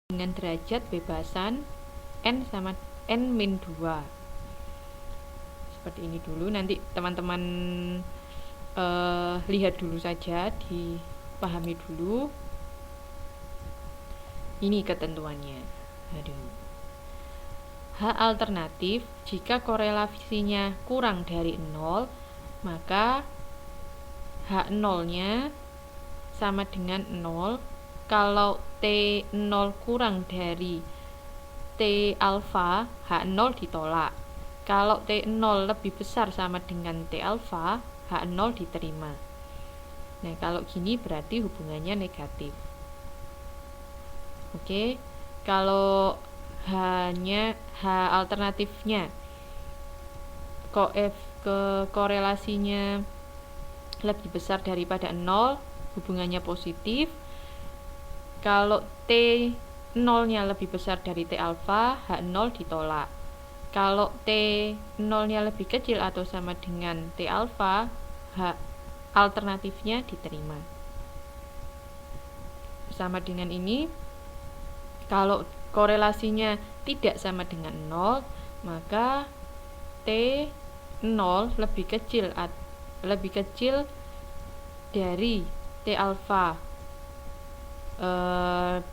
dengan derajat bebasan N sama N-2. Seperti ini dulu, nanti teman-teman lihat dulu saja, dipahami dulu. Ini ketentuannya. H alternatif, jika korelasinya kurang dari 0, maka H0-nya sama dengan 0. Kalau T0 kurang dari T alfa, H0 ditolak. Kalau T0 lebih besar sama dengan T alfa, H0 diterima. Nah, kalau gini berarti hubungannya negatif. Oke. Kalau H alternatifnya korelasinya lebih besar daripada 0, hubungannya positif. Kalau T0-nya lebih besar dari T alfa, H0 ditolak. Kalau T0-nya lebih kecil atau sama dengan T alfa, H alternatifnya diterima. Sama dengan ini, kalau korelasinya tidak sama dengan 0, maka T0 lebih kecil dari T alfa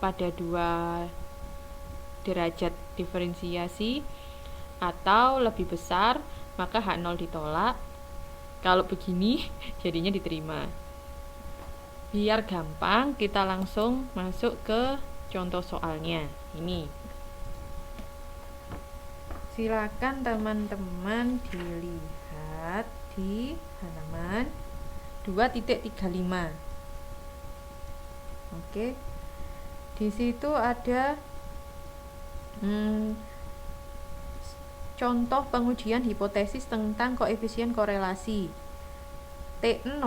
pada 2 derajat diferensiasi atau lebih besar, maka H0 ditolak. Kalau begini jadinya diterima. Biar gampang, kita langsung masuk ke contoh soalnya. Ini silakan teman-teman dilihat di halaman 2.35. Oke. Di situ ada contoh pengujian hipotesis tentang koefisien korelasi. T0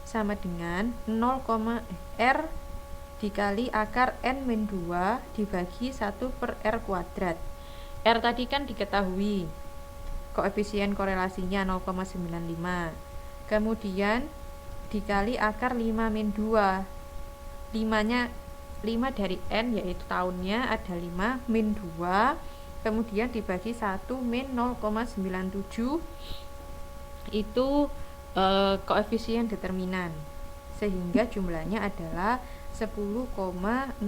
sama dengan 0, R dikali akar N-2 dibagi 1/R kuadrat. R tadi kan diketahui, koefisien korelasinya 0,95. Kemudian dikali akar 5-2. 5 dari N, yaitu tahunnya ada 5, min 2, kemudian dibagi 1 min 0,97, itu koefisien determinan, sehingga jumlahnya adalah 10,0082.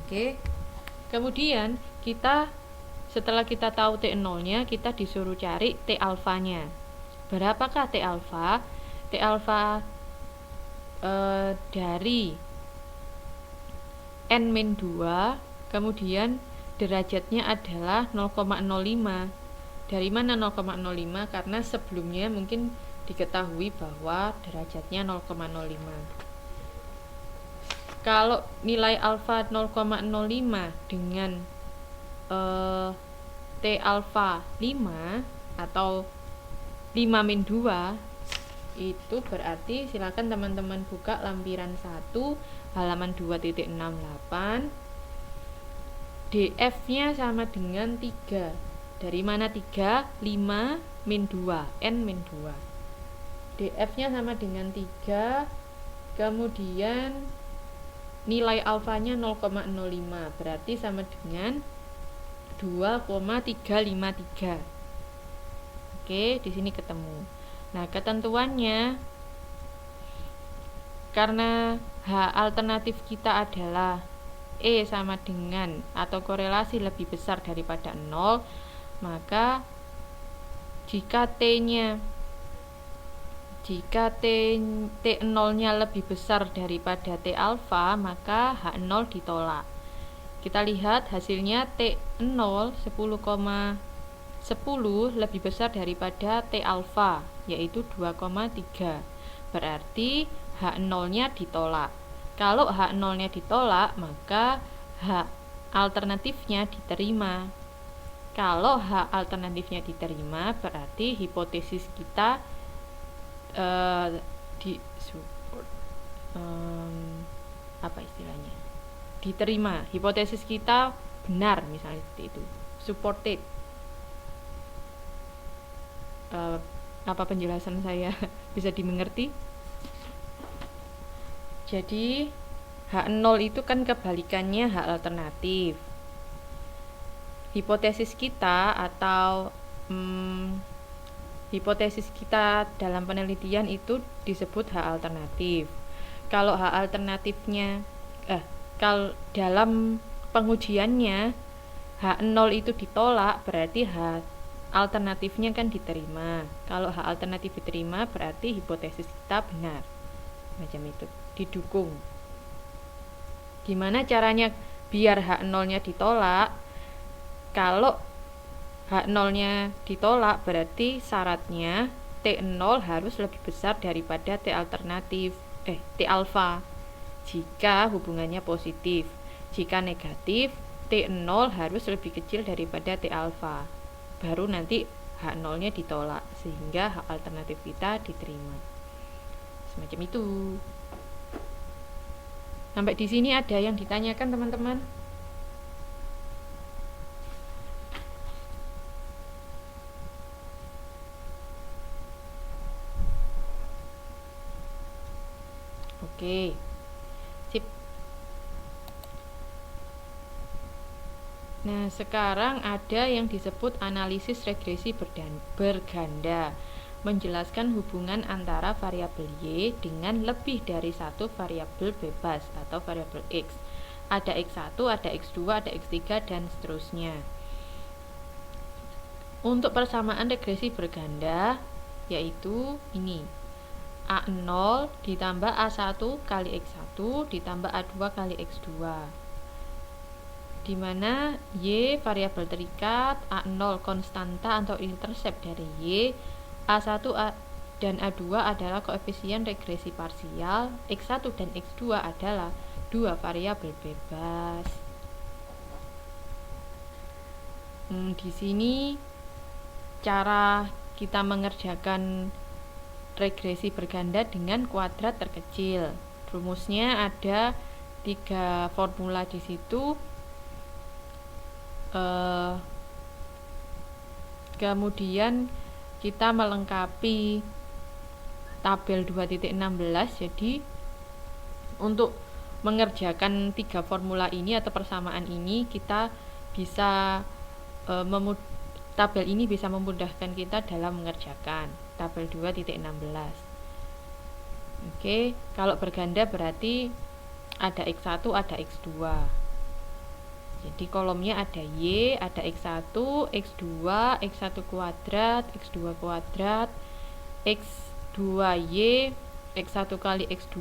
Oke. Kemudian setelah kita tahu T0-nya, kita disuruh cari T alfanya. Berapakah T alfa? T alfa dari N-2, kemudian derajatnya adalah 0,05. Dari mana 0,05? Karena sebelumnya mungkin diketahui bahwa derajatnya 0,05. Kalau nilai alfa 0,05 dengan T alfa 5 atau 5-2, itu berarti silakan teman-teman buka lampiran 1 halaman 2.68. DF-nya sama dengan 3. Dari mana 3? 5 min 2, N min 2. DF-nya sama dengan 3. Kemudian nilai alfanya 0,05, berarti sama dengan 2,353. Oke, di sini ketemu. Nah, ketentuannya, karena H alternatif kita adalah E sama dengan atau korelasi lebih besar daripada 0, maka jika T0-nya lebih besar daripada T alfa, maka H0 ditolak. Kita lihat hasilnya T0 10,10 lebih besar daripada T alfa, yaitu 2,3. Berarti H0-nya ditolak. Kalau H0-nya ditolak, maka H alternatifnya diterima. Kalau H alternatifnya diterima, berarti hipotesis kita diterima, hipotesis kita benar, misalnya seperti itu, supported. Apa penjelasan saya bisa dimengerti? Jadi H0 itu kan kebalikannya H alternatif. Hipotesis kita atau hipotesis kita dalam penelitian itu disebut H alternatif. Kalau H alternatifnya kalau dalam pengujiannya H0 itu ditolak, berarti H alternatifnya kan diterima. Kalau H alternatif diterima, berarti hipotesis kita benar. Macam itu, didukung. Gimana caranya biar H0-nya ditolak? Kalau H0-nya ditolak, berarti syaratnya T0 harus lebih besar daripada T alternatif, T alfa. Jika hubungannya positif. Jika negatif, T0 harus lebih kecil daripada T alfa. Baru nanti H0-nya ditolak sehingga H alternatif kita diterima. Semacam itu. Sampai di sini ada yang ditanyakan, teman-teman? Oke. Sip. Nah, sekarang ada yang disebut analisis regresi berganda, menjelaskan hubungan antara variabel Y dengan lebih dari satu variabel bebas atau variabel X. Ada X1, ada X2, ada X3, dan seterusnya. Untuk persamaan regresi berganda, yaitu ini. A0 ditambah A1 kali X1 ditambah A2 kali X2, dimana Y variabel terikat, A0 konstanta atau intercept dari Y, A1 dan A2 adalah koefisien regresi parsial, X1 dan X2 adalah dua variabel bebas. Di sini cara kita mengerjakan regresi berganda dengan kuadrat terkecil. Rumusnya ada 3 formula di situ. Kemudian kita melengkapi tabel 2.16. Jadi untuk mengerjakan 3 formula ini atau persamaan ini, kita bisa tabel ini bisa memudahkan kita dalam mengerjakan tabel 2.16. Oke, kalau berganda berarti ada X1, ada X2. Jadi kolomnya ada Y, ada X1, X2, X1 kuadrat, X2 kuadrat, X2Y, X1 kali X2,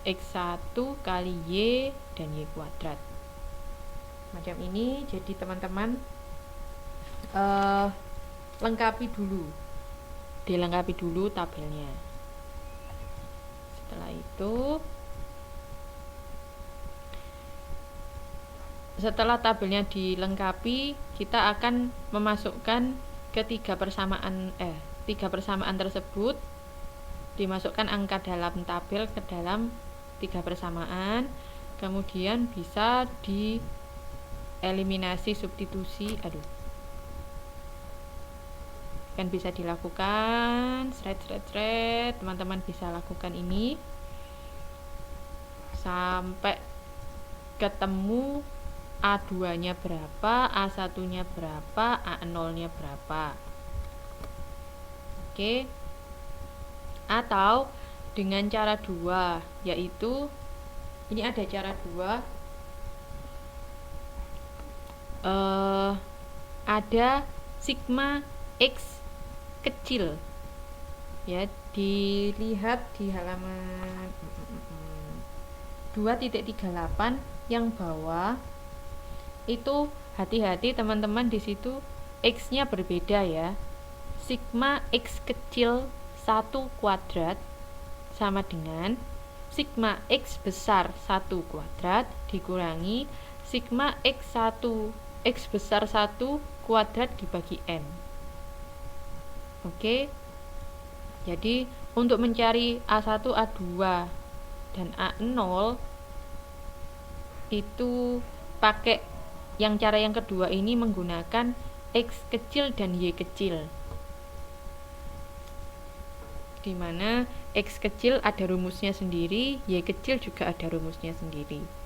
X1 kali Y, dan Y kuadrat. Macam ini. Jadi teman-teman dilengkapi dulu tabelnya. Setelah tabelnya dilengkapi, kita akan memasukkan tiga persamaan tersebut, dimasukkan angka dalam tabel ke dalam 3 persamaan, kemudian bisa dieliminasi substitusi. Kan bisa dilakukan teman-teman bisa lakukan ini sampai ketemu A2 nya berapa, A1 nya berapa, A0 nya berapa. Oke. Atau dengan cara 2, yaitu ini ada cara 2, ada sigma X kecil, ya, dilihat di halaman 2.38 yang bawah itu. Hati-hati teman-teman, di situ X-nya berbeda ya. Sigma X kecil 1 kuadrat sama dengan sigma X besar 1 kuadrat dikurangi sigma X1 X besar 1 kuadrat dibagi N. Oke. Jadi untuk mencari A1, A2 dan A0 itu pakai cara yang kedua ini, menggunakan X kecil dan Y kecil. di mana X kecil ada rumusnya sendiri, Y kecil juga ada rumusnya sendiri.